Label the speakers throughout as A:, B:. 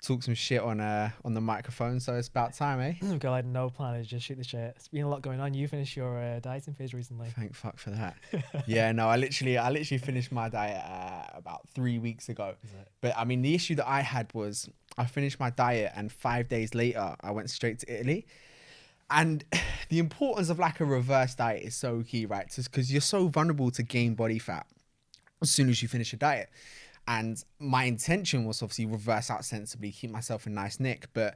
A: talk some shit on the microphone. So it's about time, eh?
B: We've got like no plan. Just shoot the shit. It's been a lot going on. You finished your dieting phase recently.
A: Thank fuck for that. Yeah, no, I literally finished my diet about 3 weeks ago. But I mean, the issue that I had was I finished my diet and 5 days later I went straight to Italy. And the importance of like a reverse diet is so key, right? Because you're so vulnerable to gain body fat as soon as you finish a diet. And my intention was obviously reverse out sensibly, keep myself in nice nick. But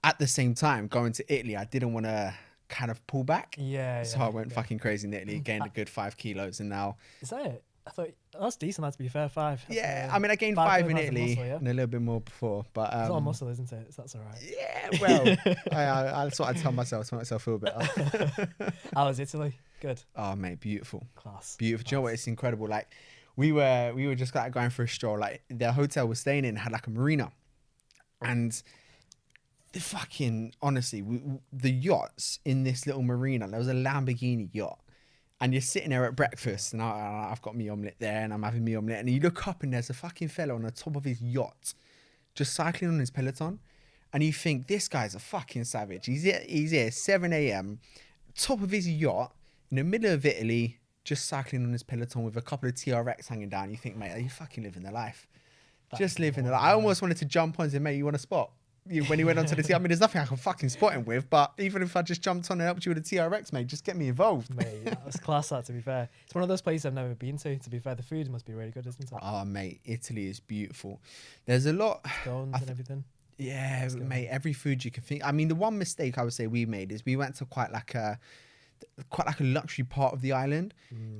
A: at the same time, going to Italy, I didn't want to kind of pull back. So I went fucking crazy in Italy, gained a good 5 kilos, and now...
B: Is that it? I thought that's decent. That, to be fair, 5.
A: That's I mean, I gained 5 in Italy and a little bit more before, but
B: it's all muscle, isn't it? So that's all right.
A: Yeah, well, that's what I tell myself to make myself feel better.
B: How was Italy? Good.
A: Oh, mate, beautiful,
B: class,
A: beautiful.
B: Class.
A: Do you know what? It's incredible. Like we were just like going for a stroll. Like the hotel we're staying in had like a marina, and the fucking honestly, the yachts in this little marina. There was a Lamborghini yacht. And you're sitting there at breakfast, and I've got me omelette there, and I'm having me omelette, and you look up, and there's a fucking fella on the top of his yacht, just cycling on his Peloton, and you think this guy's a fucking savage. He's here 7 a.m. top of his yacht in the middle of Italy, just cycling on his Peloton with a couple of TRX hanging down. You think, mate, are you fucking living the life? Just living the life. I almost wanted to jump on and say, mate, you want a spot? When he went onto the TRX, I mean, there's nothing I can fucking spot him with, but even if I just jumped on and helped you with a TRX, mate, just get me involved.
B: Mate, that was class, that, to be fair. It's one of those places I've never been to. To be fair, the food must be really good, isn't it?
A: Oh, mate, Italy is beautiful. Like a lot.
B: Scones and everything.
A: Yeah, mate, every food you can think. I mean, the one mistake I would say we made is we went to quite like a luxury part of the island,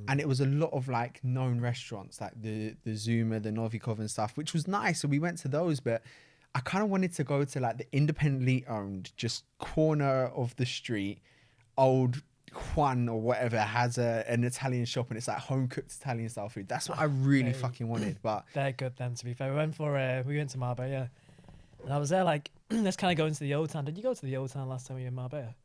A: and it was a lot of like known restaurants, like the Zuma, the Novikov and stuff, which was nice. So we went to those, but I kind of wanted to go to like the independently owned, just corner of the street, old Juan or whatever has an Italian shop, and it's like home cooked Italian style food. That's what I really fucking wanted. But
B: they're good then, to be fair. We went to Marbella, and I was there like, let's kind of go into the old town. Did you go to the old town last time we were in Marbella?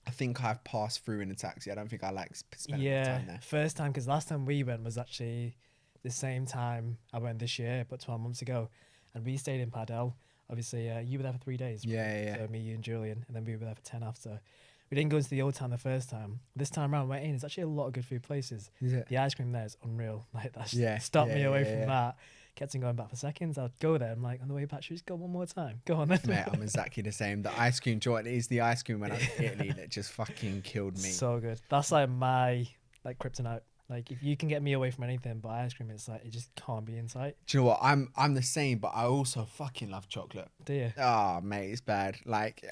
A: I think I've passed through in a taxi. I don't think I like spending time there.
B: First time, because last time we went was actually the same time I went this year, but 12 months ago, and we stayed in Padel. Obviously, you were there for 3 days.
A: Yeah.
B: So me, you, and Julian, and then we were there for 10 after. We didn't go into the old town the first time. This time around, we went in. There's actually a lot of good food places.
A: Is it?
B: The ice cream there is unreal. Like that stopped me away from that. Kept on going back for seconds. I'd go there. I'm like, on the way back, should we just go one more time? Go on then.
A: Mate, I'm exactly the same. The ice cream joint is the ice cream when I was in Italy that just fucking killed me.
B: So good. That's like my kryptonite. Like if you can get me away from anything but ice cream, it's like it just can't be in sight.
A: Do you know what? I'm the same, but I also fucking love chocolate.
B: Do you?
A: Oh, mate, it's bad. Like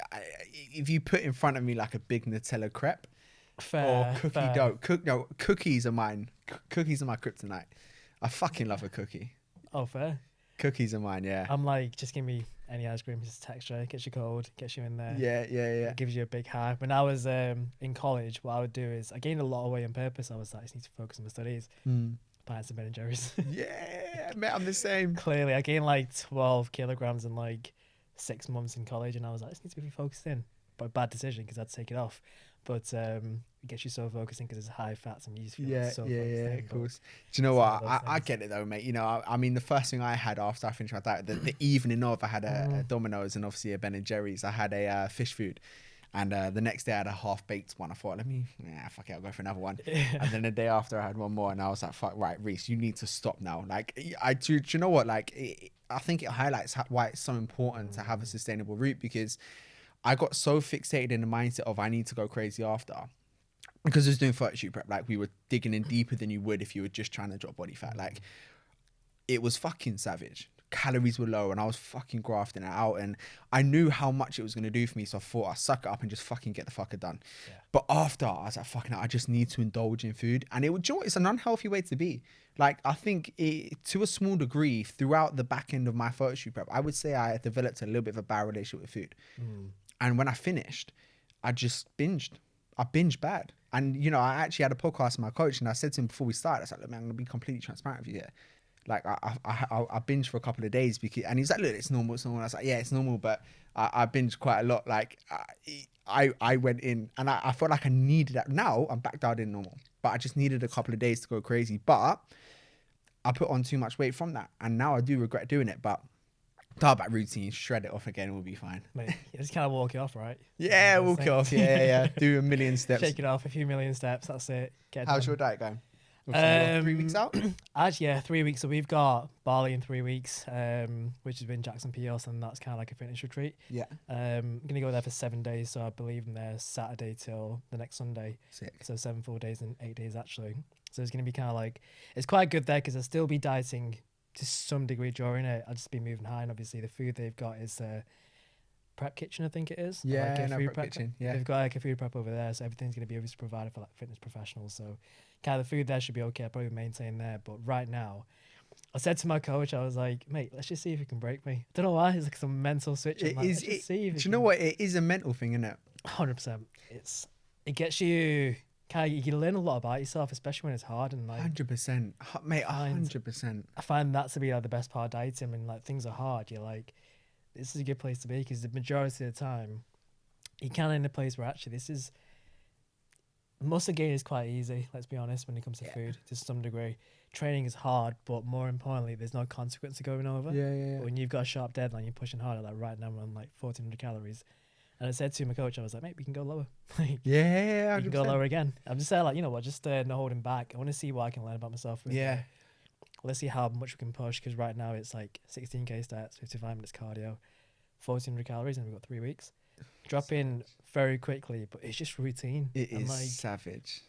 A: if you put in front of me like a big Nutella crepe or cookie dough, cookies are mine. Cookies are my kryptonite. I fucking love a cookie.
B: Oh, fair.
A: Cookies are mine, yeah.
B: I'm like, just give me any ice cream, just texture, gets you cold, gets you in there.
A: Yeah.
B: It gives you a big high. When I was in college, what I would do is I gained a lot of weight on purpose. I was like, I just need to focus on my studies. Buying some Ben & Jerry's.
A: Yeah, mate, I'm the same.
B: Clearly, I gained like 12 kilograms in like 6 months in college, and I was like, I just need to be focused in. But bad decision because I had to take it off. But it gets you so focused in because it's high fats and you just feel so focused in.
A: Of course. Do you know what? I get it though, mate. You know, I mean, the first thing I had after I finished my diet, the evening of, I had a Domino's and obviously a Ben & Jerry's. I had a fish food. And the next day I had a half-baked one. I thought, fuck it, I'll go for another one. And then the day after I had one more, and I was like, fuck, right, Reese, you need to stop now. Like, do you know what? Like, I think it highlights why it's so important to have a sustainable route, because I got so fixated in the mindset of I need to go crazy after, because I was doing photo shoot prep. Like, we were digging in deeper than you would if you were just trying to drop body fat. Like, it was fucking savage. Calories were low and I was fucking grafting it out, and I knew how much it was going to do for me, so I thought I'd suck it up and just fucking get the fucker done. But after, I was like, fucking I just need to indulge in food, and it's an unhealthy way to be. Like, I think to a small degree throughout the back end of my photo shoot prep, I would say I developed a little bit of a bad relationship with food. And when I finished, I just binged. I binged bad. And, you know, I actually had a podcast with my coach, and I said to him before we started, I was like, look, man, I'm going to be completely transparent with you here. Like, I binged for a couple of days because, and he was like, look, it's normal. I was like, yeah, it's normal, but I binged quite a lot. Like, I went in and I felt like I needed that. Now I'm back down in normal, but I just needed a couple of days to go crazy. But I put on too much weight from that, and now I do regret doing it. But Start back routine, shred it off again, we'll be fine.
B: Mate, you just kind of walk it off, right?
A: Yeah, walk it off. Yeah. Do a million steps.
B: Shake it off, a few million steps. That's it.
A: How's your diet going? Obviously, 3 weeks out?
B: Actually, yeah, 3 weeks. So we've got Bali in 3 weeks, which has been Jackson Pios, and that's kind of like a fitness retreat.
A: Yeah.
B: I'm going to go there for 7 days. So I believe I'm there Saturday till the next Sunday.
A: Sick.
B: So 7 full days and 8 days, actually. So it's going to be kind of like, it's quite good there because I'll still be dieting to some degree during it. I'll just be moving high. And obviously, the food they've got is prep kitchen, I think it is.
A: Yeah,
B: like
A: no, prep kitchen. Yeah.
B: They've got like a food prep over there. So everything's going to be obviously provided for like fitness professionals. So kind of the food there should be okay. I'll probably maintain there. But right now, I said to my coach, I was like, mate, let's just see if you can break me. I don't know why. It's like some mental switch.
A: Do you know what? It is a mental thing, isn't it?
B: 100%. It gets you kind of, you learn a lot about yourself, especially when it's hard and like
A: 100%, mate. 100%.
B: I find that to be like the best part of dieting. When like things are hard, you're like, this is a good place to be, because the majority of the time, you kind of in a place where actually this is muscle gain is quite easy. Let's be honest when it comes to food to some degree. Training is hard, but more importantly, there's no consequence to going over.
A: Yeah.
B: But when you've got a sharp deadline, you're pushing harder. Like right now, I'm on like 1,400 calories. And I said to my coach, I was like, mate, we can go lower. Like,
A: yeah, 100%.
B: You can go lower again. I'm just saying, like, you know what, just no holding back. I want to see what I can learn about myself.
A: Yeah.
B: Let's see how much we can push, because right now it's like 16K stats, 55 minutes cardio, 1,400 calories, and we've got 3 weeks. Drop in very quickly, but it's just routine.
A: It is like, savage.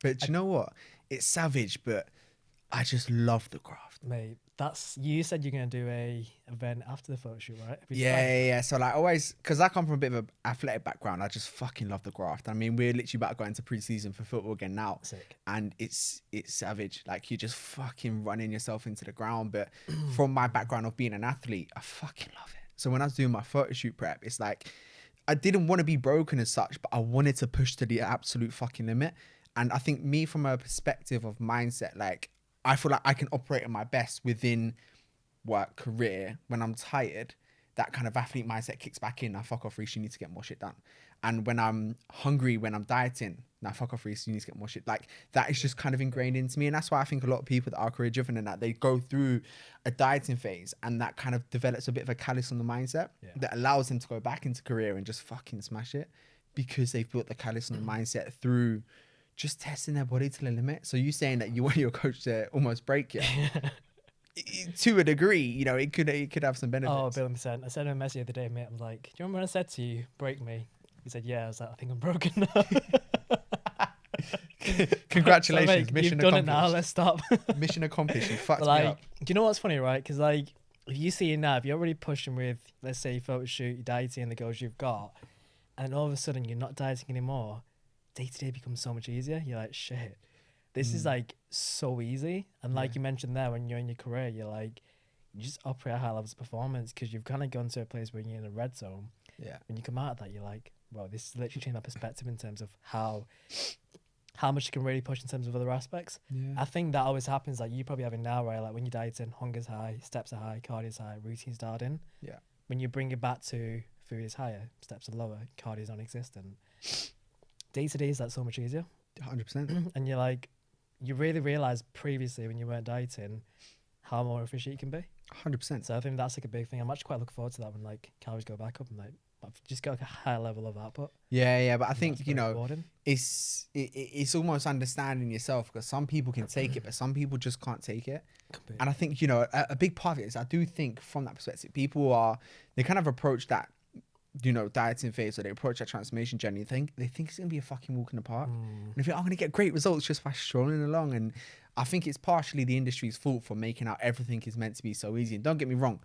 A: But do you know what? It's savage, but I just love the craft.
B: Mate, you said you're going to do a event after the photo shoot, right?
A: Yeah. So like always, because I come from a bit of an athletic background, I just fucking love the graft. I mean, we're literally about to go into pre-season for football again now.
B: Sick.
A: And it's savage. Like you're just fucking running yourself into the ground. But from my background of being an athlete, I fucking love it. So when I was doing my photo shoot prep, it's like, I didn't want to be broken as such, but I wanted to push to the absolute fucking limit. And I think me from a perspective of mindset, like I feel like I can operate at my best within work, career. When I'm tired, that kind of athlete mindset kicks back in. Now fuck off, Reece, you need to get more shit done. And when I'm hungry, when I'm dieting, now fuck off, Reece, you need to get more shit. Like that is just kind of ingrained into me. And that's why I think a lot of people that are career driven and that they go through a dieting phase and that kind of develops a bit of a callus on the mindset that allows them to go back into career and just fucking smash it, because they've built the callus on the mindset through just testing their body to the limit. So you saying that you want your coach to almost break you, to a degree, you know, it could have some benefits.
B: Oh, 1,000,000%. I sent him a message the other day, mate. I was like, do you remember when I said to you, break me? He said, yeah. I was like, I think I'm broken now.
A: Congratulations,
B: so, mate,
A: mission
B: you've
A: accomplished.
B: Done it now. Let's stop.
A: Mission accomplished. You fucked
B: like,
A: me up.
B: do you know what's funny, right? Because like, if you see it now, if you're already pushing with, let's say, photo shoot, your dieting, and the goals you've got, and all of a sudden you're not dieting anymore, day to day becomes so much easier. You're like, shit, this is like so easy. And like you mentioned there, when you're in your career, you're like, you just operate at high levels of performance because you've kind of gone to a place where you're in a red zone.
A: Yeah. When
B: you come out of that, you're like, well, this is literally changed my perspective in terms of how much you can really push in terms of other aspects.
A: Yeah.
B: I think that always happens, like you probably having now, right? Like when you're dieting, hunger's high, steps are high, cardio's high, routine's dialed in.
A: Yeah.
B: When you bring it back to food is higher, steps are lower, cardio's non-existent. Day to day is that so much easier.
A: 100%.
B: And you're like, you really realize previously when you weren't dieting how more efficient you can be.
A: 100%.
B: So I think that's like a big thing. I'm actually quite looking forward to that when like calories go back up and like I've just got like a higher level of output.
A: Yeah. But I think, you know,
B: rewarding.
A: it's almost understanding yourself, because some people can take it, but some people just can't take it.
B: Completely.
A: And I think, you know, a big part of it is I do think from that perspective, they kind of approach that, you know, dieting phase, or they approach that transformation journey. They think it's going to be a fucking walk in the park. And they think, I'm going to get great results just by strolling along. And I think it's partially the industry's fault for making out everything is meant to be so easy. And don't get me wrong,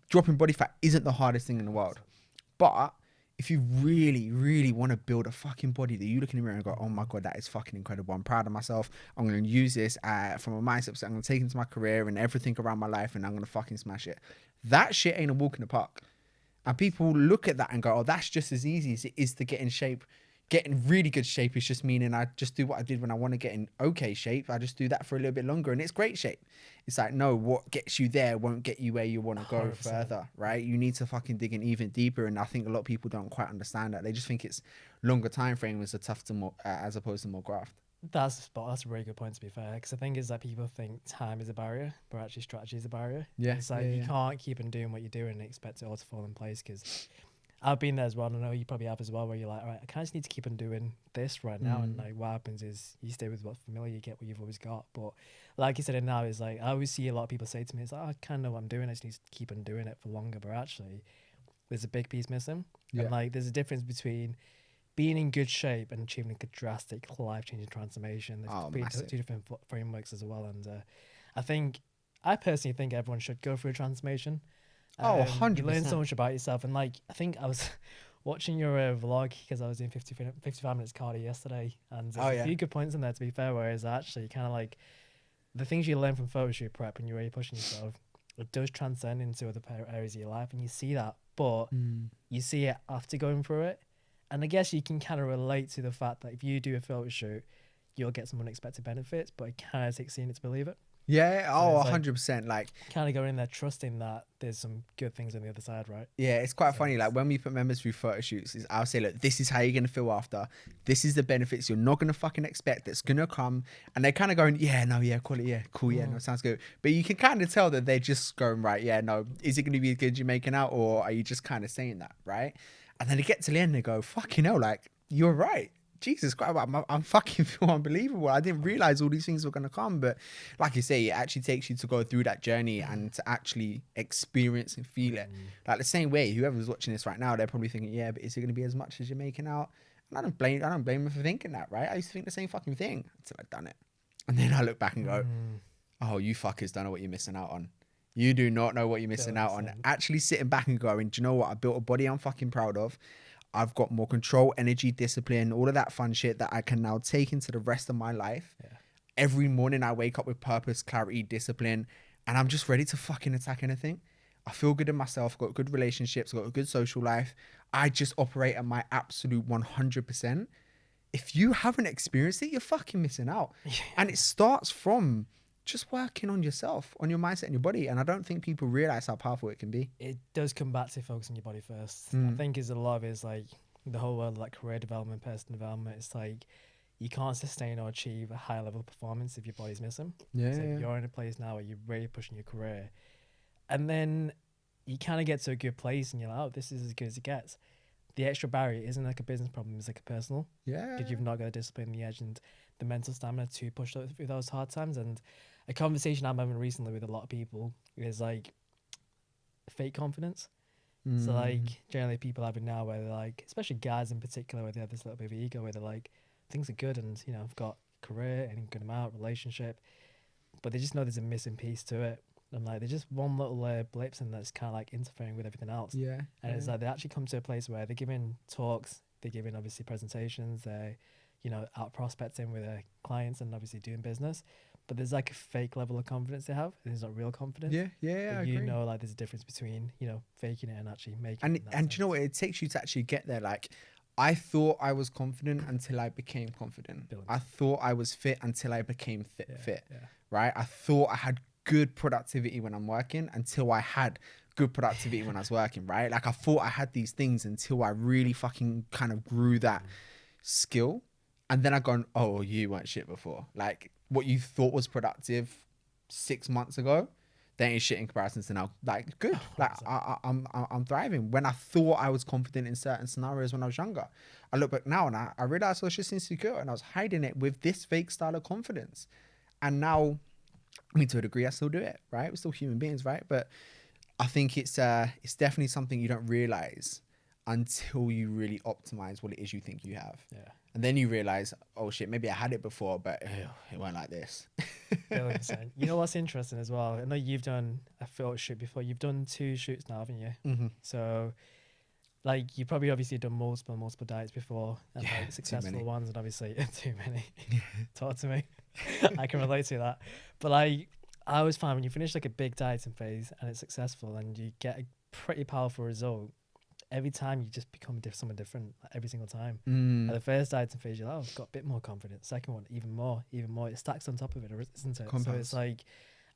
A: dropping body fat isn't the hardest thing in the world. But if you really, really want to build a fucking body that you look in the mirror and go, oh my God, that is fucking incredible. I'm proud of myself. I'm going to use this from a mindset. So I'm going to take it into my career and everything around my life, and I'm going to fucking smash it. That shit ain't a walk in the park. And people look at that and go, oh, that's just as easy as it is to get in shape. Getting really good shape is just meaning I just do what I did when I want to get in okay shape. I just do that for a little bit longer and it's great shape. It's like, no, what gets you there won't get you where you want to go
B: 100%.
A: further, right? You need to fucking dig in even deeper. And I think a lot of people don't quite understand that. They just think it's longer time frame as opposed to more graft.
B: That's a really good point, to be fair, because the thing is that people think time is a barrier, but actually strategy is a barrier.
A: Yeah,
B: It's like you can't keep on doing what you're doing and expect it all to fall in place, because I've been there as well. And I know you probably have as well, where you're like, all right, I kind of just need to keep on doing this right now. And like what happens is you stay with what's familiar, you get what you've always got. But like you said, it now is like, I always see a lot of people say to me, it's like, oh, I kind of know what I'm doing. I just need to keep on doing it for longer. But actually, there's a big piece missing.
A: Yeah.
B: And like, there's a difference between being in good shape and achieving a drastic life-changing transformation. There's two different frameworks as well. And I personally think everyone should go through a transformation.
A: 100%.
B: You learn so much about yourself. And like, I think I was watching your vlog because I was doing 55 minutes cardio yesterday. And there's a few good points in there, to be fair, whereas actually kind of like the things you learn from photo shoot prep and you're really pushing yourself, it does transcend into other areas of your life. And you see that, but you see it after going through it. And I guess you can kind of relate to the fact that if you do a photo shoot, you'll get some unexpected benefits, but it kind of takes seeing it to believe it.
A: Yeah, so 100%. Like
B: kind of going in there trusting that there's some good things on the other side, right?
A: Yeah, it's quite funny. Like when we put members through photo shoots, I'll say, look, this is how you're going to feel after. This is the benefits you're not going to fucking expect that's going to come. And they're kind of going, yeah, no, yeah, cool, yeah, cool, yeah, no, sounds good. But you can kind of tell that they're just going, right, yeah, no, is it going to be as good as you're making out, or are you just kind of saying that, right? And then they get to the end and they go, fucking hell, like, you're right. Jesus Christ, I'm fucking feel unbelievable. I didn't realize all these things were going to come. But like you say, it actually takes you to go through that journey and to actually experience and feel it. Like the same way, whoever's watching this right now, they're probably thinking, yeah, but is it going to be as much as you're making out? And I don't blame them for thinking that, right? I used to think the same fucking thing until I'd done it. And then I look back and go, oh, you fuckers don't know what you're missing out on. You do not know what you're missing out on. Actually sitting back and going, do you know what? I built a body I'm fucking proud of. I've got more control, energy, discipline, all of that fun shit that I can now take into the rest of my life. Yeah. Every morning I wake up with purpose, clarity, discipline, and I'm just ready to fucking attack anything. I feel good in myself, got good relationships, got a good social life. I just operate at my absolute 100%. If you haven't experienced it, you're fucking missing out. Yeah. And it starts from just working on yourself, on your mindset and your body. And I don't think people realize how powerful it can be.
B: It does come back to focusing your body first. I think is a lot of it is like the whole world, like career development, personal development. It's like you can't sustain or achieve a high level of performance if your body's missing. Yeah. So if you're in a place now where you're really pushing your career, and then you kind of get to a good place and you're like, oh, this is as good as it gets. The extra barrier isn't like a business problem, it's like a personal. Yeah. Because you've not got the discipline, the edge, and the mental stamina to push through those hard times. And a conversation I'm having recently with a lot of people is like fake confidence. So like generally people have it now where they're like, especially guys in particular, where they have this little bit of ego where they're like, things are good and, you know, I've got career and a good amount, relationship, but they just know there's a missing piece to it. And like, there's just one little blips and that's kind of like interfering with everything else. Yeah. And it's like they actually come to a place where they're giving talks, they're giving obviously presentations, they're, you know, out prospecting with their clients and obviously doing business. But there's like a fake level of confidence they have. There's not real confidence.
A: Yeah.
B: You know, like there's a difference between, you know, faking it and actually making it.
A: And do you know what? It takes you to actually get there. Like, I thought I was confident until I became confident. I thought I was fit until I became fit. Yeah. Right? I thought I had good productivity when I'm working until I had good productivity when I was working, right? Like I thought I had these things until I really fucking kind of grew that skill. And then I gone, oh, you weren't shit before. Like what you thought was productive 6 months ago, that ain't shit in comparison to now. Like good. Like I'm thriving. When I thought I was confident in certain scenarios when I was younger, I look back now and I realized I was just insecure and I was hiding it with this fake style of confidence. And now, I mean, to a degree, I still do it, right? We're still human beings, right? But I think it's definitely something you don't realize until you really optimize what it is you think you have. Yeah. And then you realize, oh shit, maybe I had it before, but it went like this.
B: 100%. You know what's interesting as well? I know you've done a photo shoot before. You've done 2 shoots now, haven't you? Mm-hmm. So, like, you probably obviously done multiple diets before, and like successful ones, and obviously too many. Talk to me. I can relate to that. But like, I always find when you finish like a big dieting phase and it's successful and you get a pretty powerful result, every time you just become someone different, like, every single time. Like the first dieting phase, you're like, oh, I've got a bit more confidence. Second one, even more. It stacks on top of it, isn't it? Compounds. So it's like,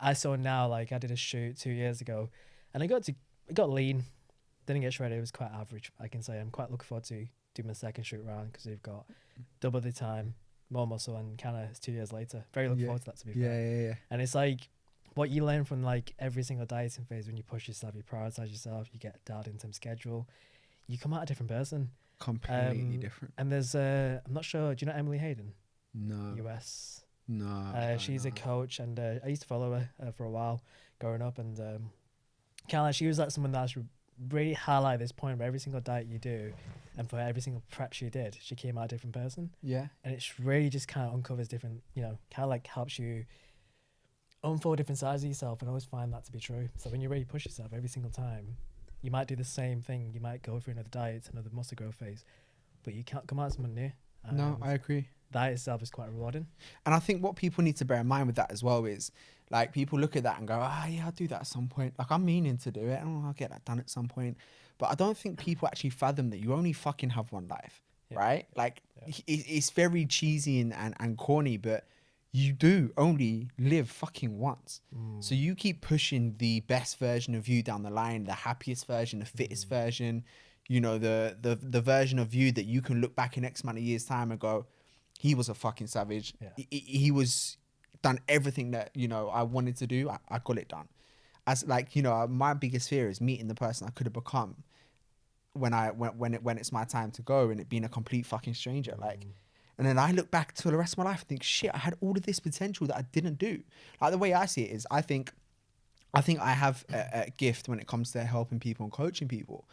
B: I saw now, like I did a shoot 2 years ago and I got lean, didn't get shredded. It was quite average, I can say. I'm quite looking forward to do my second shoot round because we've got double the time, more muscle, and kind of 2 years later. Very looking forward to that, to be
A: Yeah,
B: fair.
A: yeah.
B: And it's like what you learn from like every single dieting phase when you push yourself, you prioritize yourself, you get dialed into schedule, you come out a different person.
A: Completely different.
B: And there's I'm not sure, do you know Emily Hayden?
A: No.
B: US.
A: No.
B: She's a coach, and I used to follow her for a while growing up, and kind of like she was like someone that should really highlight this point where every single diet you do and for every single prep she did, she came out a different person.
A: Yeah.
B: And it's really just kind of uncovers different, kind of like helps you unfold different sides of yourself, and I always find that to be true. So when you really push yourself every single time, you might do the same thing. You might go through another diet, another muscle growth phase, but you can't come out as someone new.
A: No, I agree.
B: That itself is quite rewarding.
A: And I think what people need to bear in mind with that as well is, like, people look at that and go, yeah, I'll do that at some point. Like, I'm meaning to do it. I'll get that done at some point. But I don't think people actually fathom that you only fucking have one life, right? Like, it's very cheesy and corny, but you do only live fucking once. So you keep pushing the best version of you down the line, the happiest version, the fittest version, the version of you that you can look back in X amount of years' time and go, he was a fucking savage. Yeah. He was done everything that, I wanted to do. I got it done. As like, my biggest fear is meeting the person I could have become when it's my time to go, and it being a complete fucking stranger. Like, and then I look back to the rest of my life and think, shit, I had all of this potential that I didn't do. Like, the way I see it is, I think I have a gift when it comes to helping people and coaching people.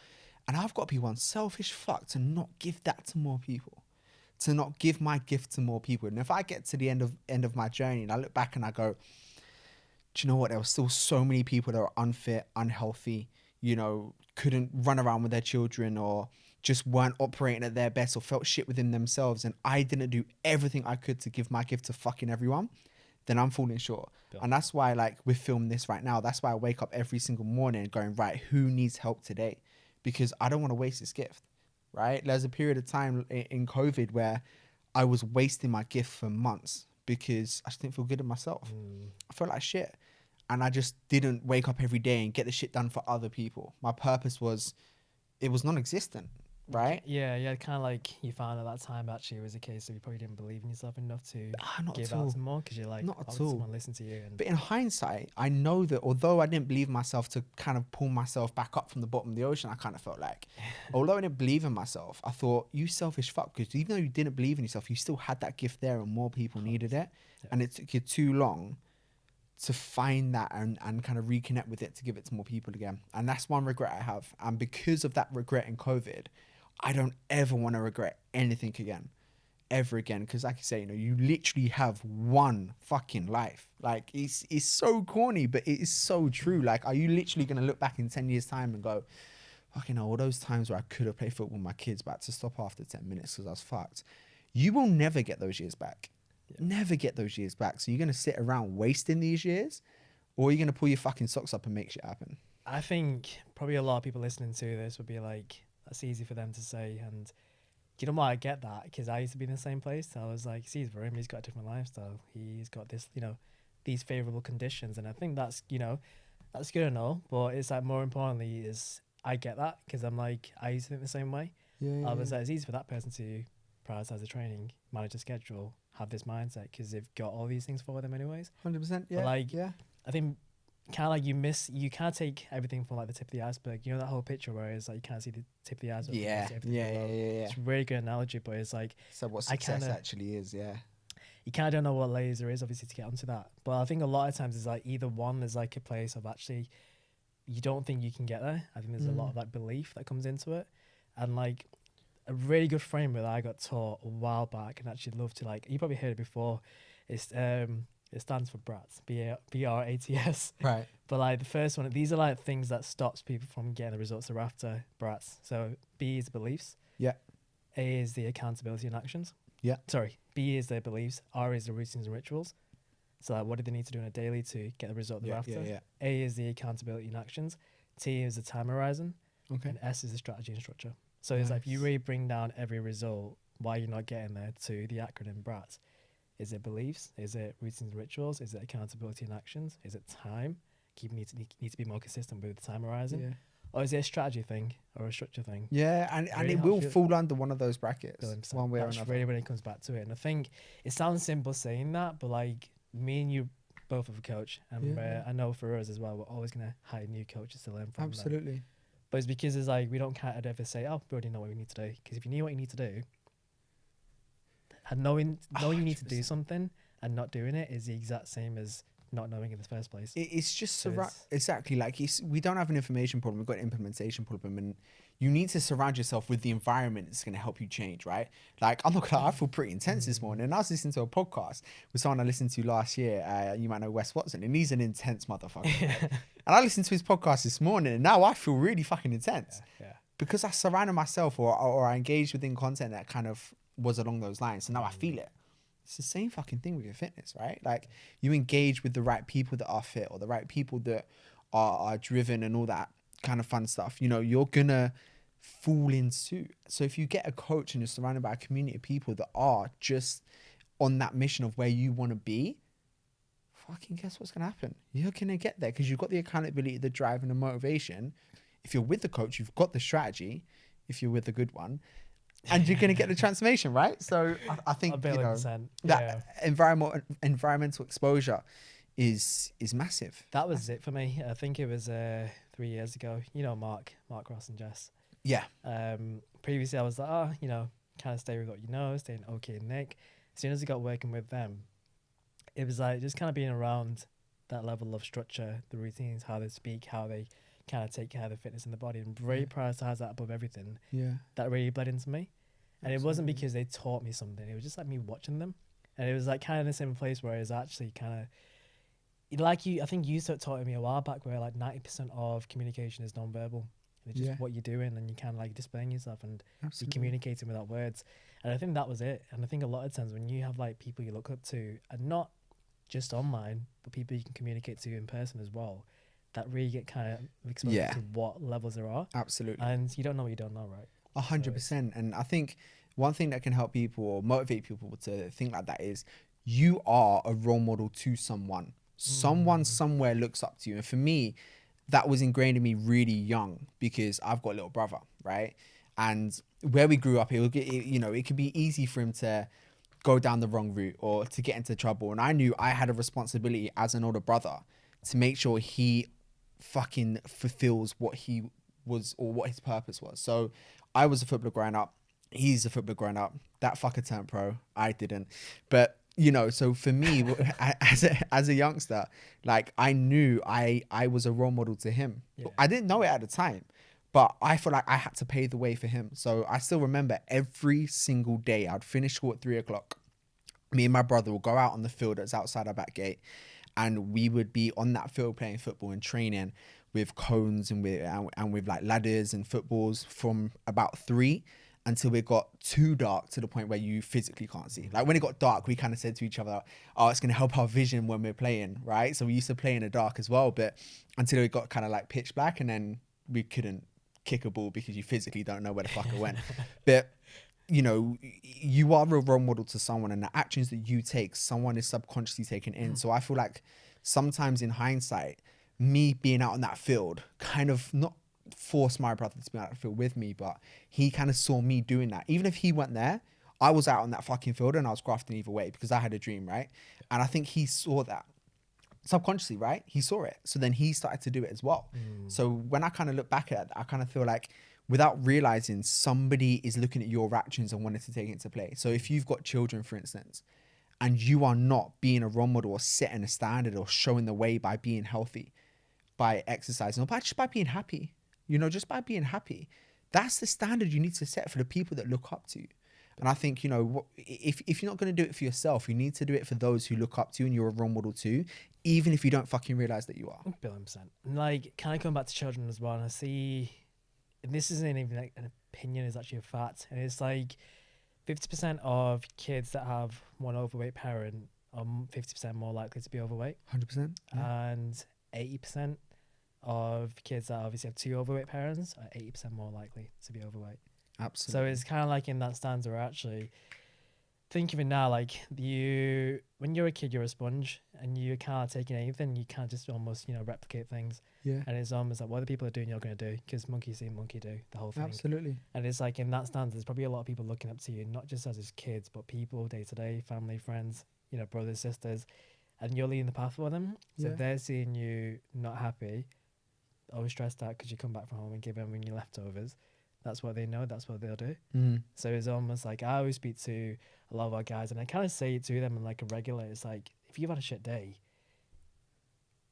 A: And I've got to be one selfish fuck to not give that to more people. To not give my gift to more people. And if I get to the end of my journey and I look back and I go, do you know what? There were still so many people that were unfit, unhealthy, couldn't run around with their children, or just weren't operating at their best, or felt shit within themselves. And I didn't do everything I could to give my gift to fucking everyone. Then I'm falling short. Yeah. And that's why, like, we're filming this right now. That's why I wake up every single morning going, right, who needs help today? Because I don't want to waste this gift. Right? There's a period of time in COVID where I was wasting my gift for months because I just didn't feel good in myself. I felt like shit. And I just didn't wake up every day and get the shit done for other people. My purpose was non-existent. Right?
B: Yeah, kind of like you found at that time actually it was a case of you probably didn't believe in yourself enough to give out some more, because you're like,
A: not at all.
B: Someone listen to you.
A: But in hindsight, I know that although I didn't believe in myself to kind of pull myself back up from the bottom of the ocean, I kind of felt like, although I didn't believe in myself, I thought, you selfish fuck, because even though you didn't believe in yourself, you still had that gift there and more people needed it. Yeah. And it took you too long to find that and kind of reconnect with it to give it to more people again. And that's one regret I have. And because of that regret in COVID, I don't ever want to regret anything again, ever again. Because like I say, you literally have one fucking life. Like, it's so corny, but it is so true. Like, are you literally going to look back in 10 years time and go, fucking hell, all those times where I could have played football with my kids, but I had to stop after 10 minutes because I was fucked. You will never get those years back. Yeah. Never get those years back. So you're going to sit around wasting these years, or you're going to pull your fucking socks up and make shit happen.
B: I think probably a lot of people listening to this would be like, that's easy for them to say. And you know what, I get that, because I used to be in the same place. I was like, see, for him, he's got a different lifestyle. He's got this, these favorable conditions. And I think that's, that's good and all. But it's like, more importantly is I get that, because I'm like, I used to think the same way. I was like, it's easy for that person to prioritize the training, manage the schedule, have this mindset, because they've got all these things for them anyways.
A: 100%. Yeah.
B: But I think kind of like you can't take everything from like the tip of the iceberg. You know that whole picture where it's like you can't see the tip of the iceberg.
A: Yeah.
B: It's a really good analogy, but it's like,
A: so what success actually is. Yeah.
B: You kind of don't know what layers there is, obviously, to get onto that. But I think a lot of times it's like either one, there's like a place of actually you don't think you can get there. I think there's a lot of like belief that comes into it, and like a really good framework that I got taught a while back and actually love to, like, you probably heard it before. It's it stands for BRATS, BRATS.
A: Right.
B: But like the first one, these are like things that stops people from getting the results they're after. BRATS. So B is beliefs.
A: Yeah.
B: A is the accountability and actions.
A: Yeah.
B: Sorry. B is their beliefs. R is the routines and rituals. So like, what do they need to do on a daily to get the result they're after?
A: Yeah.
B: A is the accountability and actions. T is the time horizon.
A: Okay.
B: And S is the strategy and structure. So it's like, if you really bring down every result, why you're not getting there, to the acronym BRATS. Is it beliefs? Is it routines and rituals? Is it accountability and actions? Is it time? You need to be more consistent with the time horizon. Or is it a strategy thing or a structure thing?
A: Yeah, and
B: Really
A: it
B: how I
A: will
B: feel-
A: fall under one of those brackets,
B: 100%.
A: one way or
B: That's
A: another.
B: really when it comes back to it. And I think it sounds simple saying that, but like me and you both have a coach, and
A: Yeah.
B: I know for us as well, we're always gonna hire new coaches to learn from them.
A: Absolutely.
B: But it's because it's like we don't kind of ever say, "Oh, we already know what we need to do." Because if you knew what you need to do, and knowing you need to do
A: 100%.
B: something and not doing it is the exact same as not knowing in the first place.
A: It's just
B: So it's-
A: exactly like we don't have an information problem. We've got an implementation problem, and you need to surround yourself with the environment that's going to help you change, right? Like I'm not gonna lie, I feel pretty intense this morning. And I was listening to a podcast with someone I listened to last year. You might know Wes Watson, and he's an intense motherfucker. Right? And I listened to his podcast this morning, and now I feel really fucking intense
B: yeah.
A: because I surrounded myself or I engaged within content that kind of was along those lines. So now I feel it. It's the same fucking thing with your fitness, right? Like you engage with the right people that are fit or the right people that are driven and all that kind of fun stuff. You know, you're gonna fall in suit. So if you get a coach and you're surrounded by a community of people that are just on that mission of where you want to be, fucking guess what's gonna happen? You're gonna get there because you've got the accountability, the drive, and the motivation. If you're with the coach, you've got the strategy. If you're with a good one, and you're going to get the transformation, right? So I think you know, that environmental exposure is massive.
B: That was it for me. I think it was 3 years ago. You know, Mark Ross and Jess.
A: Yeah.
B: Previously, I was like, oh, you know, kind of stay with what you know, stay in OK and Nick. As soon as I got working with them, it was like just kind of being around that level of structure, the routines, how they speak, how they kind of take care of the fitness in the body, and really prioritize that above everything.
A: Yeah.
B: That really bled into me. And it wasn't because they taught me something. It was just like me watching them. And it was like kind of the same place where it's actually kind of like I think you taught me a while back where like 90% of communication is non-verbal. It's just what you're doing and you kind of like displaying yourself and you're communicating without words. And I think that was it. And I think a lot of times when you have like people you look up to, and not just online, but people you can communicate to in person as well, that really get kind of exposed to what levels there are.
A: Absolutely.
B: And you don't know what you don't know, right?
A: 100%. And I think one thing that can help people or motivate people to think like that is you are a role model to someone. Someone somewhere looks up to you. And for me, that was ingrained in me really young because I've got a little brother, right? And where we grew up, it could be easy for him to go down the wrong route or to get into trouble. And I knew I had a responsibility as an older brother to make sure he fucking fulfills what he was or what his purpose was. So I was a footballer growing up. He's a footballer growing up. That fucker turned pro. I didn't. But, you know, so for me, as a youngster, like I knew I was a role model to him. Yeah. I didn't know it at the time, but I felt like I had to pave the way for him. So I still remember every single day I'd finish school at 3:00. Me and my brother would go out on the field that's outside our back gate, and we would be on that field playing football and training with cones and with like ladders and footballs from about 3 until it got too dark to the point where you physically can't see. Like when it got dark, we kind of said to each other, oh, it's going to help our vision when we're playing, right? So we used to play in the dark as well, but until it got kind of like pitch black, and then we couldn't kick a ball because you physically don't know where the fuck it went. But you know, you are a role model to someone, and the actions that you take, someone is subconsciously taking in. So I feel like sometimes in hindsight, me being out on that field kind of not forced my brother to be out on the field with me, but he kind of saw me doing that. Even if he went there, I was out on that fucking field and I was grafting either way because I had a dream, right? And I think he saw that subconsciously, right? He saw it. So then he started to do it as well. So when I kind of look back at it, I kind of feel like without realizing, somebody is looking at your actions and wanting to take it into play. So if you've got children, for instance, and you are not being a role model or setting a standard or showing the way by being healthy, by exercising, or just by being happy, you know, just by being happy, that's the standard you need to set for the people that look up to you. And I think, you know, if you're not going to do it for yourself, you need to do it for those who look up to you and you're a role model to, even if you don't fucking realize that you are.
B: 1,000,000,000%. Like, can I come back to children as well? And I see, and this isn't even like an opinion, it's actually a fact. And it's like 50% of kids that have one overweight parent are 50% more likely to be overweight.
A: 100%.
B: Yeah. And 80% of kids that obviously have 2 overweight parents are 80% more likely to be overweight.
A: Absolutely.
B: So it's kind of like in that stanza where actually think of it now, like when you're a kid, you're a sponge, and you can't take in anything. You can't just almost, replicate things.
A: Yeah.
B: And it's almost like what the people are doing, you're going to do, because monkey see, monkey do, the whole thing.
A: Absolutely.
B: And it's like in that stance, there's probably a lot of people looking up to you, not just as his kids, but people day to day, family, friends, brothers, sisters, and you're leading the path for them. So if they're seeing you not happy, always stressed out because you come back from home and give them your leftovers, that's what they know, that's what they'll do. So it's almost like I always speak to a lot of our guys, and I kind of say it to them in like a regular, it's like, if you've had a shit day,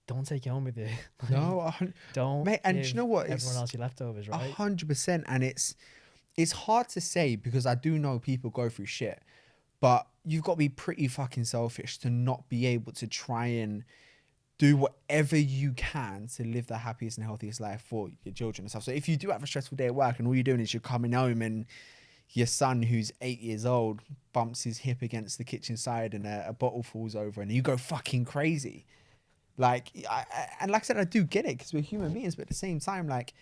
B: don't take it home with you.
A: No,
B: don't.
A: Mate, and you know what?
B: Everyone else your leftovers, right?
A: 100%. And it's hard to say because I do know people go through shit, but you've got to be pretty fucking selfish to not be able to try and do whatever you can to live the happiest and healthiest life for your children and stuff. So if you do have a stressful day at work and all you're doing is you're coming home and your son who's 8 years old bumps his hip against the kitchen side and a bottle falls over and you go fucking crazy. Like, and like I said, I do get it because we're human beings, but at the same time, like,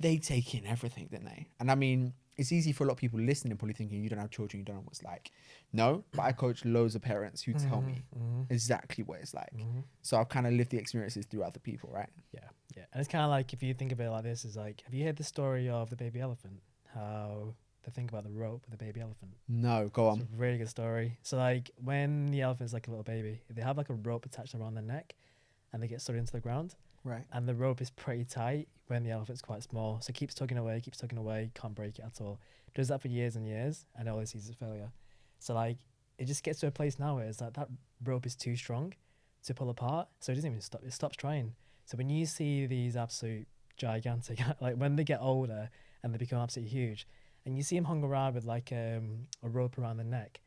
A: they take in everything, don't they? And I mean, it's easy for a lot of people listening, probably thinking, you don't have children, you don't know what it's like. No, but I coach loads of parents who tell me exactly what it's like. So I've kind of lived the experiences through other people, right?
B: Yeah, yeah. And it's kind of like, if you think of it like this, is like, have you heard the story of the baby elephant? How they think about the rope with the baby elephant?
A: No, go on.
B: It's a really good story. So like, when the elephant's like a little baby, they have like a rope attached around their neck, and they get stuck into the ground.
A: Right.
B: And the rope is pretty tight when the elephant's quite small. So it keeps tugging away, can't break it at all. Does that for years and years, and all it sees is failure. So like, it just gets to a place now where it's like that rope is too strong to pull apart. So it doesn't even stop, it stops trying. So when you see these absolute gigantic, like when they get older and they become absolutely huge, and you see them hung around with like a rope around the neck,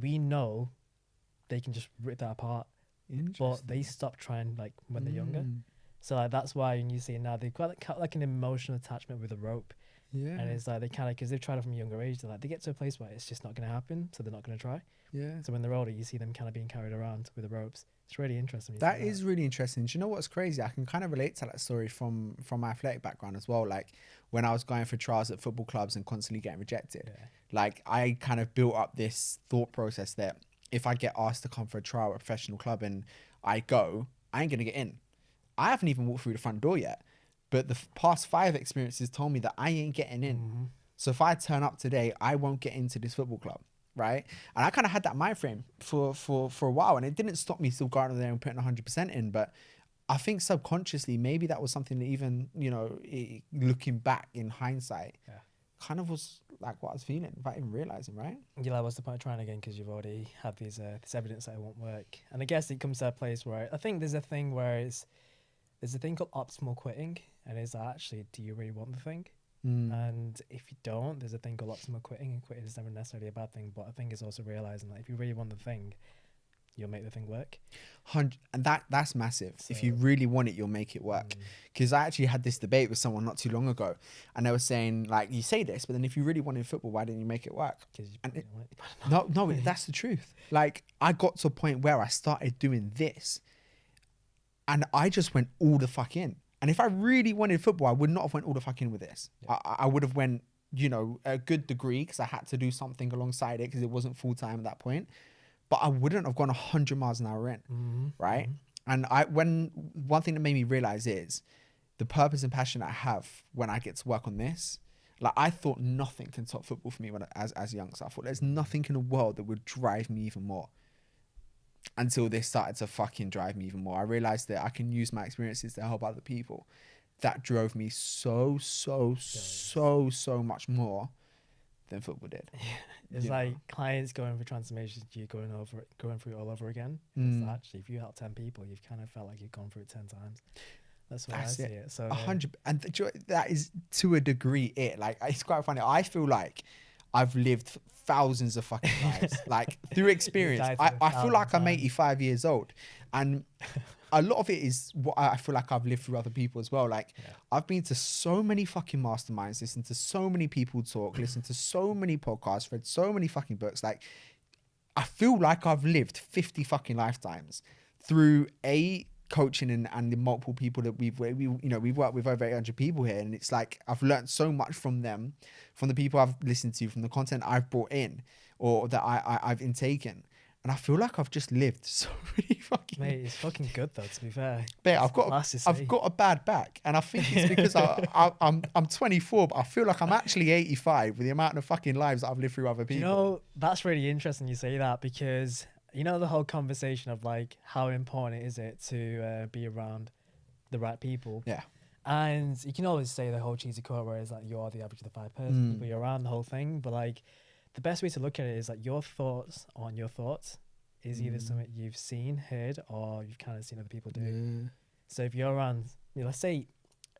B: we know they can just rip that apart. But they stop trying like when they're younger. So like, that's why when you see it now, they've got like an emotional attachment with the rope.
A: Yeah.
B: And it's like they kind of, because they've tried it from a younger age, they're like, they get to a place where it's just not going to happen, so they're not going to try.
A: Yeah.
B: So when they're older, you see them kind of being carried around with the ropes. It's really interesting.
A: That is really interesting. Do you know what's crazy? I can kind of relate to that story from my athletic background as well. Like when I was going for trials at football clubs and constantly getting rejected, like I kind of built up this thought process that if I get asked to come for a trial at a professional club and I go, I ain't going to get in. I haven't even walked through the front door yet. But the past 5 experiences told me that I ain't getting in. So if I turn up today, I won't get into this football club, right? And I kind of had that mind frame for a while. And it didn't stop me still going there and putting 100% in. But I think subconsciously, maybe that was something that even, looking back in hindsight, kind of was like what I was feeling without even realizing, right?
B: You're like, what's the point of trying again? Because you've already had this evidence that it won't work. And I guess it comes to a place where I think there's a thing where there's a thing called optimal quitting, and it's actually, do you really want the thing? And if you don't, there's a thing called optimal quitting, and quitting is never necessarily a bad thing. But I think it's also realizing that if you really want the thing, you'll make the thing work.
A: And that's massive. So, if you really want it, you'll make it work. Because I actually had this debate with someone not too long ago, and they were saying, like, you say this, but then if you really wanted football, why didn't you make it work? No, that's the truth. Like, I got to a point where I started doing this, and I just went all the fuck in. And if I really wanted football, I would not have went all the fuck in with this. I would have went, a good degree, because I had to do something alongside it because it wasn't full time at that point. But I wouldn't have gone 100 miles an hour in, right? And one thing that made me realize is the purpose and passion I have when I get to work on this. Like, I thought nothing can top football for me as a youngster. I thought there's nothing in the world that would drive me even more. Until this started to fucking drive me even more. I realized that I can use my experiences to help other people. That drove me so much more than football did.
B: It's like clients going for transformations, you going through it all over again. It's actually, if you help 10 people, you've kind of felt like you've gone through it 10 times. That's I see it. So
A: 100, and that is to a degree it. Like, it's quite funny. I feel like I've lived thousands of fucking lives, like through experience. I feel like I'm 85 years old, and a lot of it is what I feel like I've lived through other people as well. Like, I've been to so many fucking masterminds, listened to so many people talk, listened to so many podcasts, read so many fucking books. Like, I feel like I've lived 50 fucking lifetimes through coaching and the multiple people that we've worked with over 800 people here, and it's like I've learned so much from them, from the people I've listened to, from the content I've brought in or that I've intaken, and I feel like I've just lived so really fucking.
B: Mate, it's fucking good though, to be fair.
A: Mate, I've got a bad back, and I think it's because I'm 24, but I feel like I'm actually 85 with the amount of fucking lives that I've lived through other people.
B: You know, that's really interesting you say that, because you know the whole conversation of like how important is it to be around the right people.
A: Yeah.
B: And you can always say the whole cheesy quote where it's like you are the average of the 5 people you're around, the whole thing. But like the best way to look at it is like your thoughts on your thoughts is either something you've seen, heard, or you've kind of seen other people do.
A: Yeah.
B: So if you're around, let's say,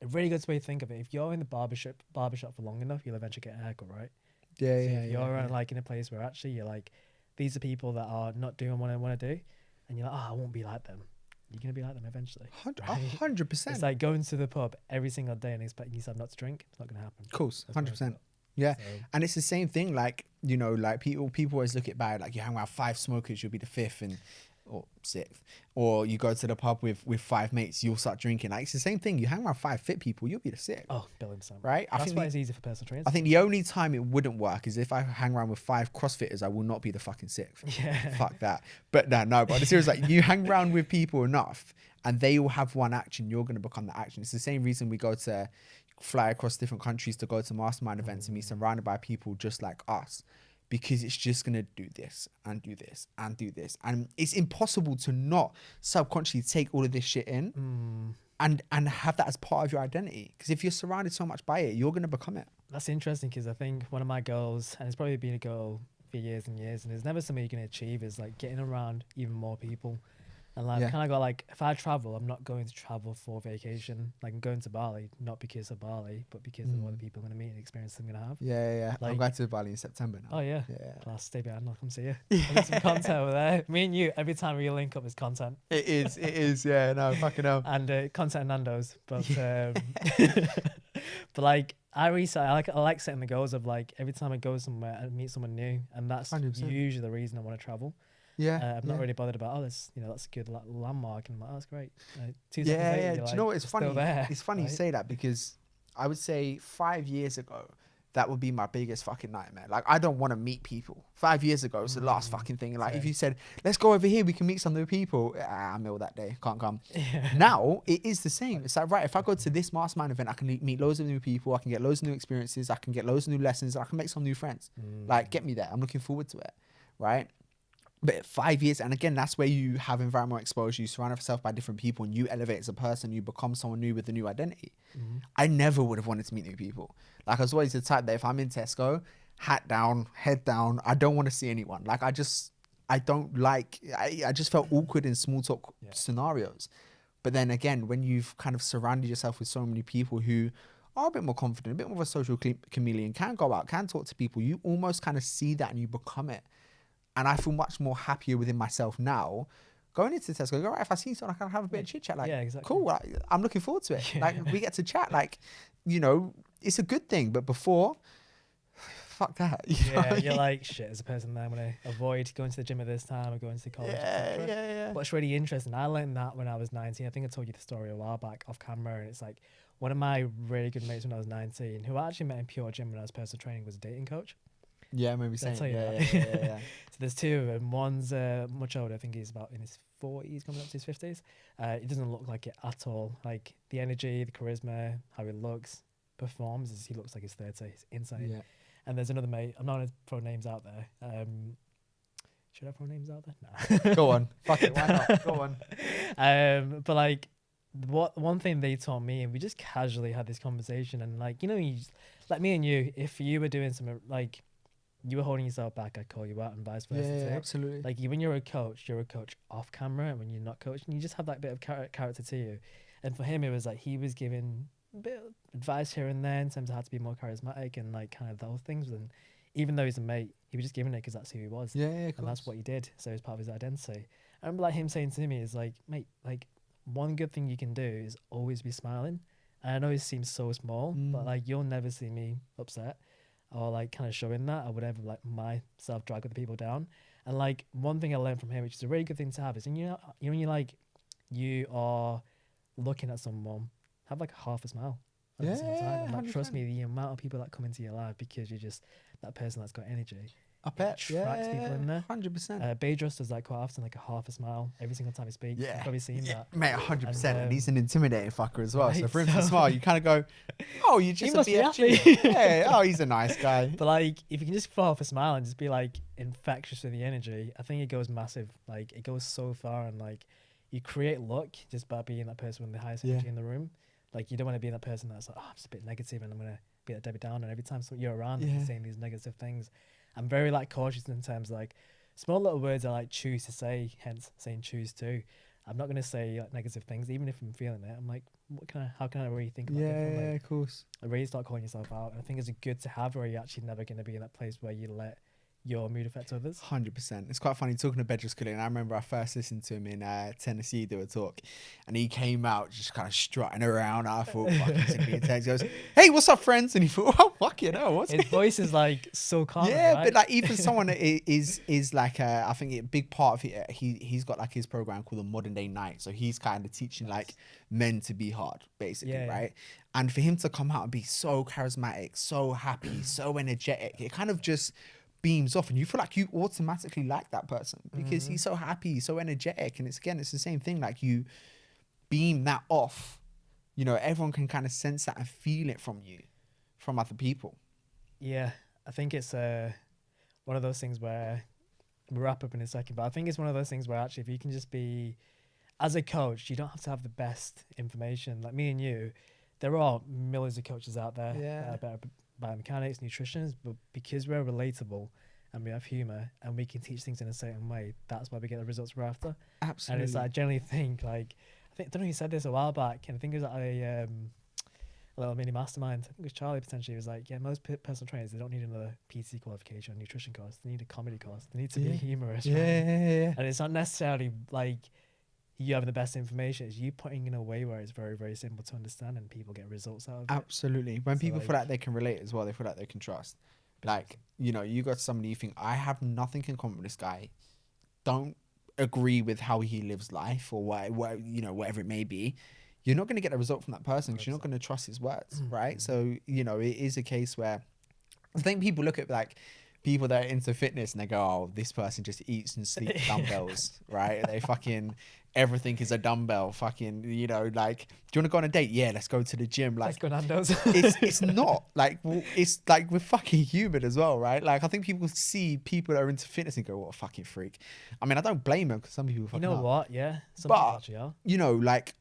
B: a really good way to think of it, if you're in the barbershop for long enough, you'll eventually get a haircut, right?
A: Yeah,
B: so if you're around, like in a place where actually you're like, these are people that are not doing what I want to do, and you're like, oh, I won't be like them. You're going to be like them eventually.
A: 100%.
B: It's like going to the pub every single day and expecting yourself not to drink. It's not going to happen.
A: Of course, 100%. Yeah. So. And it's the same thing, like, you know, like people always look at it bad, like you hang around 5 smokers, you'll be the 5th or 6th. Or you go to the pub with 5 mates, you'll start drinking. Like, it's the same thing. You hang around 5 fit people, you'll be the 6th.
B: Oh, billion %.
A: Right?
B: That's why it's easy for personal trainers.
A: I think the only time it wouldn't work is if I hang around with 5 CrossFitters, I will not be the fucking 6th.
B: Yeah.
A: Fuck that. But no, but the serious, like, you hang around with people enough and they all have one action, you're going to become the action. It's the same reason we go to fly across different countries to go to mastermind events and be surrounded by people just like us, because it's just going to do this and do this and do this. And it's impossible to not subconsciously take all of this shit in and have that as part of your identity. Because if you're surrounded so much by it, you're going to become it.
B: That's interesting, because I think one of my goals, and it's probably been a goal for years and years, and it's never something you can achieve, is like getting around even more people. And like, kind of got like, if I travel, I'm not going to travel for vacation. Like, I'm going to Bali, not because of Bali, but because of all the people I'm going to meet and experience I'm going to have.
A: Yeah.
B: Like,
A: I'm going to Bali in September now.
B: Oh, yeah. I'll stay behind. I'll come see you. I'll get some content over there. Me and you, every time we link up, is content.
A: It is. Yeah, no, fucking hell.
B: And content Nando's. But, but like, I like setting the goals of like, every time I go somewhere, I meet someone new. And that's 100%. Usually the reason I want to travel.
A: Yeah,
B: I'm not really bothered about, that's a good landmark, and I'm like, oh, that's great. 2 seconds
A: later,
B: later,
A: do
B: like,
A: you know what? It's funny. It's funny
B: right?
A: You say that, because I would say 5 years ago, that would be my biggest fucking nightmare. Like, I don't want to meet people. 5 years ago, it was the last fucking thing. Like, if you said, let's go over here, we can meet some new people. I'm ill that day, can't come. Yeah. Now, it is the same. It's like, right, if I go to this mastermind event, I can meet loads of new people, I can get loads of new experiences, I can get loads of new lessons, I can make some new friends. Like, get me there. I'm looking forward to it, right? But 5 years, and again, that's where you have environmental exposure. You surround yourself by different people and you elevate as a person. You become someone new with a new identity. I never would have wanted to meet new people. Like, I was always the type that if I'm in Tesco, hat down, head down, I don't want to see anyone. Like, I just felt awkward in small talk scenarios. But then again, when you've kind of surrounded yourself with so many people who are a bit more confident, a bit more of a social chameleon, can go out, can talk to people, you almost kind of see that and you become it. And I feel much more happier within myself now. Going into Tesco, go, right, if I see someone, I can have a bit of chit chat. Like, exactly. Cool. Like, I'm looking forward to it. Like, we get to chat. Like, you know, it's a good thing. But before, fuck that.
B: You're like, shit, as a person there, I'm going to avoid going to the gym at this time or going to college.
A: Yeah.
B: What's really interesting, I learned that when I was 19. I think I told you the story a while back off camera. And it's like, one of my really good mates when I was 19, who I actually met in Pure Gym when I was personal training, was a dating coach.
A: Yeah, maybe saying. Yeah.
B: So there's 2 of them. One's much older. I think he's about in his 40s, coming up to his 50s. He doesn't look like it at all. Like, the energy, the charisma, how he looks, performs, he looks like he's 30. He's insane. Yeah. And there's another mate. I'm not going to throw names out there. Should I throw names out there? No.
A: Go on. Fuck it. Why not? Go on.
B: But like, one thing they taught me, and we just casually had this conversation, and like, you know, like me and you, if you were doing something like, you were holding yourself back, I'd call you out, and vice versa.
A: Yeah, absolutely.
B: Like, when you're a coach off camera, and when you're not coaching, you just have that bit of character to you. And for him, it was like he was giving a bit of advice here and there in terms of how to be more charismatic and like kind of those things. And even though he's a mate, he was just giving it because that's who he was.
A: Yeah,
B: and that's what he did. So it's part of his identity. I remember like him saying to me, is like, mate, like, one good thing you can do is always be smiling. And I know it seems so small, but like, you'll never see me upset or like kind of showing that or whatever, like my self-drag other people down. And like, one thing I learned from him, which is a really good thing to have, is, and when you're like, you are looking at someone, have like half a smile every single time. And like, trust me, the amount of people that come into your life because you're just that person that's got energy.
A: I bet.
B: Attracts people in there.
A: 100%.
B: Bedros does that quite often, like a half a smile every single time he speaks.
A: Yeah.
B: You've probably seen that.
A: Mate, 100%. And he's an intimidating fucker as well.
B: Right,
A: so for him to smile, you kind of go, oh, you just
B: he must be
A: BFG.
B: happy.
A: Yeah, oh, he's a nice guy.
B: But like, if you can just throw off a smile and just be like infectious with the energy, I think it goes massive. Like, it goes so far, and like, you create luck just by being that person with the highest energy in the room. Like, you don't want to be that person that's like, oh, I'm just a bit negative and I'm gonna be that Debbie Downer. And every time you're around, you're saying these negative things. I'm very like cautious in terms of, like, small little words I like choose to say, hence saying choose to. I'm not gonna say like negative things, even if I'm feeling it. I'm like, how can I really think about it?
A: Yeah, of course.
B: I really start calling yourself out. And I think it's good to have where you're actually never gonna be in that place where you let your mood affect others.
A: 100%. It's quite funny talking to Bedros Khalil. I remember I first listened to him in Tennessee do a talk, and he came out just kind of strutting around. I thought, fuck, he's gonna be intense. He goes, "Hey, what's up, friends?" And he thought, "Oh, fuck, you know, what's
B: his voice is like so calm."
A: Yeah,
B: right?
A: but like even someone that is like I think a big part of it. He's got like his program called the Modern Day Knight, so he's kind of teaching like men to be hard, basically, right? And for him to come out and be so charismatic, so happy, so energetic, it kind of just beams off, and you feel like you automatically like that person because he's so happy, so energetic. And it's the same thing. Like, you beam that off, you know, everyone can kind of sense that and feel it from you, from other people.
B: Yeah, I think it's one of those things where we'll wrap up in a second, but I think it's one of those things where actually if you can just be, as a coach, you don't have to have the best information. Like me and you, there are millions of coaches out there that are better biomechanics, nutritionists, but because we're relatable and we have humor and we can teach things in a certain way, that's why we get the results we're after.
A: Absolutely.
B: And it's like, I generally think, like, I don't know, you said this a while back, and I think it was at a little mini mastermind. I think it was Charlie potentially. He was like, yeah, most personal trainers, they don't need another PT qualification or nutrition course. They need a comedy course. They need to be humorous.
A: Yeah,
B: right? And it's not necessarily like you having the best information. It's you putting in a way where it's very, very simple to understand and people get results out of it.
A: Absolutely. When
B: So
A: people
B: like,
A: feel like they can relate as well, they feel like they can trust. Like, you know, you got somebody you think, I have nothing in common with this guy. Don't agree with how he lives life or what you know, whatever it may be. You're not going to get a result from that person because you're not going to trust his words, right? So, you know, it is a case where I think people look at like people that are into fitness and they go, oh, this person just eats and sleeps dumbbells, right? They fucking, everything is a dumbbell, fucking, you know, like, do you want to go on a date? Yeah, let's go to the gym. Like,
B: let's go Nando's.
A: it's not like, it's like we're fucking human as well, right? Like, I think people see people that are into fitness and go, what a fucking freak. I mean, I don't blame them because some people fucking
B: You know
A: are.
B: what? Yeah. Some
A: But,
B: people actually are.
A: you know, like,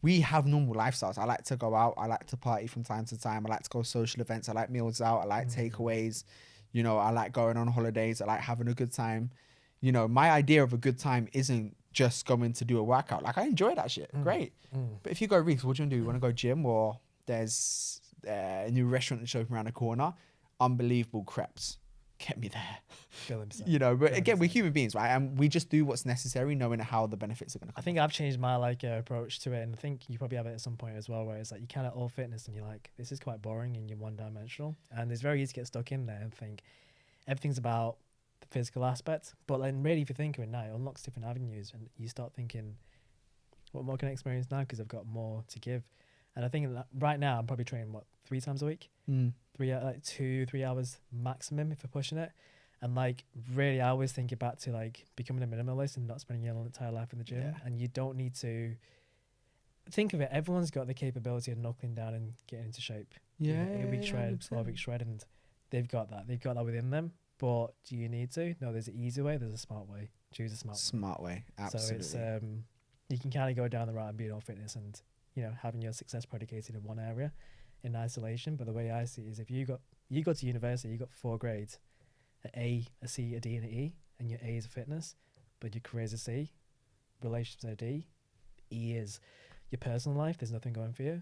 A: we have normal lifestyles. I like to go out. I like to party from time to time. I like to go social events. I like meals out. I like takeaways. You know, I like going on holidays. I like having a good time. You know, my idea of a good time isn't just going to do a workout. Like, I enjoy that shit. Great. But if you go, Reese, what do you want to do? You want to go gym, or there's a new restaurant that's open around the corner? Unbelievable crepes. Get me there. You know, but again, we're human beings, right? And we just do what's necessary, knowing how the benefits are going to come.
B: I think I've changed my approach to it, and I think you probably have it at some point as well, where it's like you kind of all fitness and you're like, this is quite boring and you're one dimensional, and it's very easy to get stuck in there and think everything's about the physical aspect. But then really, if you think of it now, it unlocks different avenues, and you start thinking, what more can I experience now because I've got more to give. And I think that right now I'm probably training 3 times a week, 2-3 hours maximum if we're pushing it. And like, really, I always think back to like becoming a minimalist and not spending your entire life in the gym. And you don't need to think of it. Everyone's got the capability of knuckling down and getting into shape. A week shred, 12-week shred, and they've got that. They've got that within them. But do you need to? No, there's an easy way. There's a smart way. Choose a smart
A: way. Absolutely.
B: So it's you can kind of go down the route and be all fitness and, you know, having your success predicated in one area in isolation. But the way I see it is, if you go to university, you got 4 grades, an A, a C, a D, and an E, and your A is fitness, but your career is a C, relationships are a D, E is your personal life. There's nothing going for you.